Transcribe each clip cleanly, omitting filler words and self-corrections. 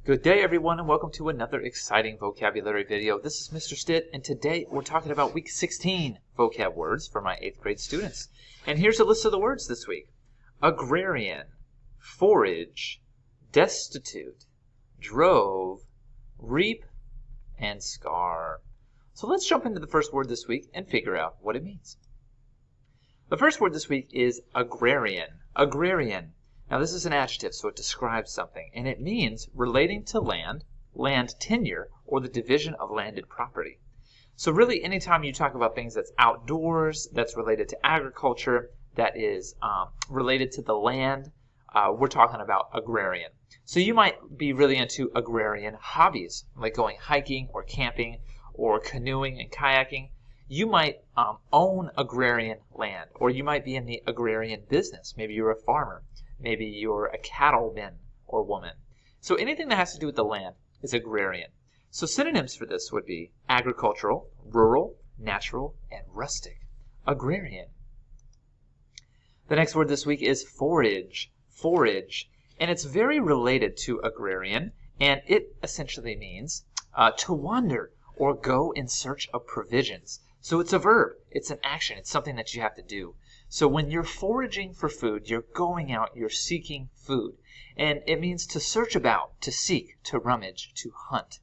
Good day everyone and welcome to another exciting vocabulary video. This is Mr. Stitt and today we're talking about week 16 vocab words for my 8th grade students. And here's a list of the words this week. Agrarian, forage, destitute, drove, reap, and scar. So let's jump into the first word this week and figure out what it means. The first word this week is agrarian. Agrarian. Now this is an adjective, so it describes something, and it means relating to land, land tenure, or the division of landed property. So really anytime you talk about things that's outdoors, that's related to agriculture, that is related to the land, we're talking about agrarian. So you might be really into agrarian hobbies, like going hiking or camping or canoeing and kayaking. You might own agrarian land, or you might be in the agrarian business. Maybe you're a farmer. Maybe you're a cattleman or woman. So anything that has to do with the land is agrarian. So synonyms for this would be agricultural, rural, natural, and rustic. Agrarian. The next word this week is forage. Forage. And it's very related to agrarian, and it essentially means to wander or go in search of provisions. So it's a verb. It's an action. It's something that you have to do. So when you're foraging for food, you're going out, you're seeking food. And it means to search about, to seek, to rummage, to hunt.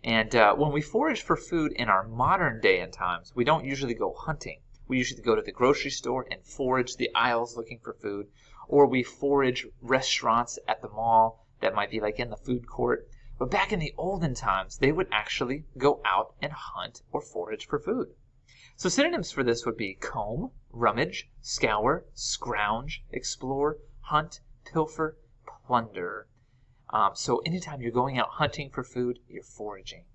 And when we forage for food in our modern day and times, we don't usually go hunting. We usually go to the grocery store and forage the aisles looking for food. Or we forage restaurants at the mall that might be like in the food court. But back in the olden times, they would actually go out and hunt or forage for food. So synonyms for this would be comb, rummage, scour, scrounge, explore, hunt, pilfer, plunder. So anytime you're going out hunting for food, you're foraging.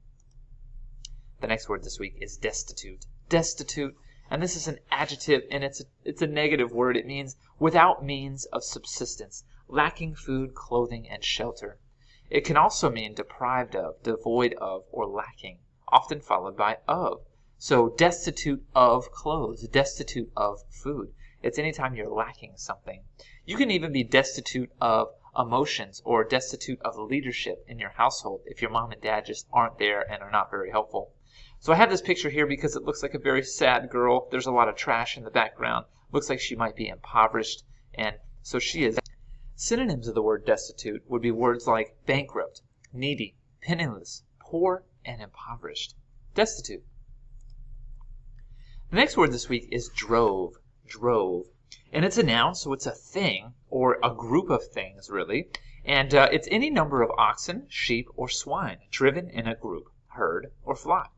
The next word this week is destitute. Destitute, and this is an adjective, and it's a negative word. It means without means of subsistence, lacking food, clothing, and shelter. It can also mean deprived of, devoid of, or lacking, often followed by of. So destitute of clothes, destitute of food. It's anytime you're lacking something. You can even be destitute of emotions or destitute of leadership in your household if your mom and dad just aren't there and are not very helpful. So I have this picture here because it looks like a very sad girl. There's a lot of trash in the background. Looks like she might be impoverished, and so she is. Synonyms of the word destitute would be words like bankrupt, needy, penniless, poor, and impoverished. Destitute. The next word this week is drove. Drove. And it's a noun, so it's a thing, or a group of things, really. And it's any number of oxen, sheep, or swine, driven in a group, herd, or flock.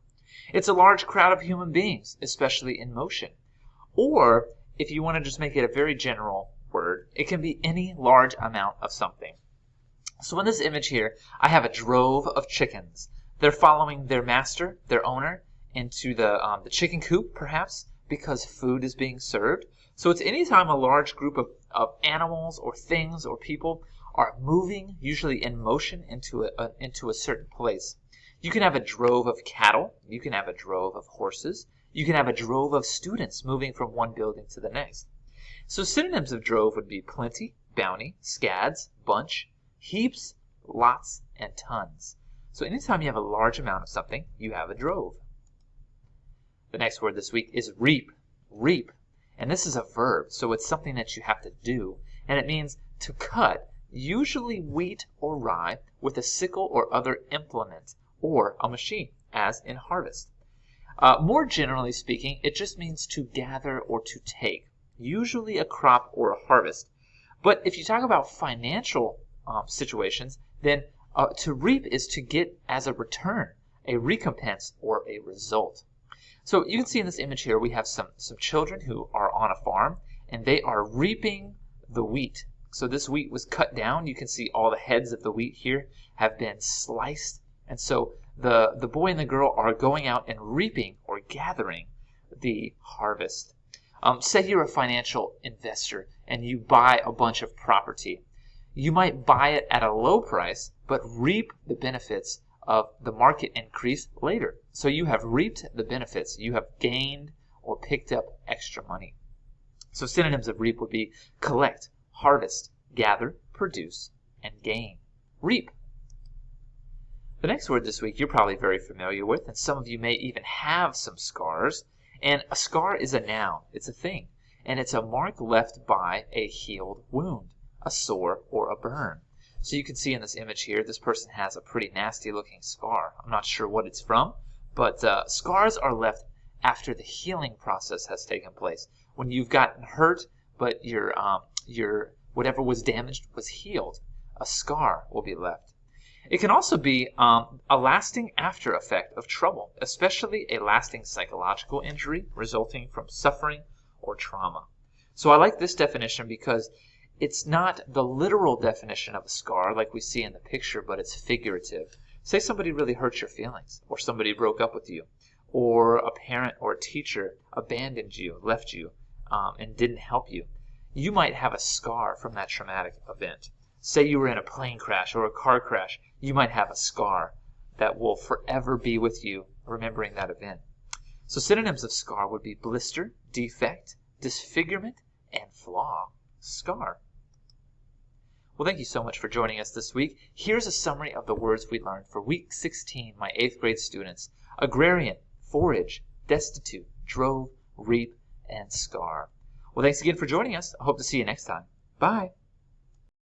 It's a large crowd of human beings, especially in motion. Or, if you want to just make it a very general word, it can be any large amount of something. So in this image here, I have a drove of chickens. They're following their master, their owner, into the chicken coop, perhaps, because food is being served. So it's anytime a large group of animals or things or people are moving, usually in motion, into a certain place. You can have a drove of cattle. You can have a drove of horses. You can have a drove of students moving from one building to the next. So synonyms of drove would be plenty, bounty, scads, bunch, heaps, lots, and tons. So anytime you have a large amount of something, you have a drove. The next word this week is reap. Reap. And this is a verb, so it's something that you have to do. And it means to cut, usually wheat or rye, with a sickle or other implement, or a machine, as in harvest. More generally speaking, it just means to gather or to take, usually a crop or a harvest. But if you talk about financial situations, then to reap is to get as a return, a recompense, or a result. So you can see in this image here we have some children who are on a farm and they are reaping the wheat. So this wheat was cut down. You can see all the heads of the wheat here have been sliced. And so the boy and the girl are going out and reaping or gathering the harvest. Say you're a financial investor and you buy a bunch of property. You might buy it at a low price but reap the benefits of the market increase later. So you have reaped the benefits. You have gained or picked up extra money. So synonyms of reap would be collect, harvest, gather, produce, and gain. Reap. The next word this week you're probably very familiar with, and some of you may even have some scars. And a scar is a noun. It's a thing. And it's a mark left by a healed wound, a sore, or a burn. So you can see in this image here, this person has a pretty nasty looking scar. I'm not sure what it's from, but scars are left after the healing process has taken place. When you've gotten hurt, but your whatever was damaged was healed, a scar will be left. It can also be a lasting after effect of trouble, especially a lasting psychological injury resulting from suffering or trauma. So I like this definition because it's not the literal definition of a scar like we see in the picture, but it's figurative. Say somebody really hurt your feelings, or somebody broke up with you, or a parent or a teacher abandoned you, left you, and didn't help you. You might have a scar from that traumatic event. Say you were in a plane crash or a car crash, you might have a scar that will forever be with you, remembering that event. So synonyms of scar would be blister, defect, disfigurement, and flaw. Scar. Well, thank you so much for joining us this week. Here's a summary of the words we learned for week 16, my 8th grade students. Agrarian, forage, destitute, drove, reap, and scar. Well, thanks again for joining us. I hope to see you next time. Bye.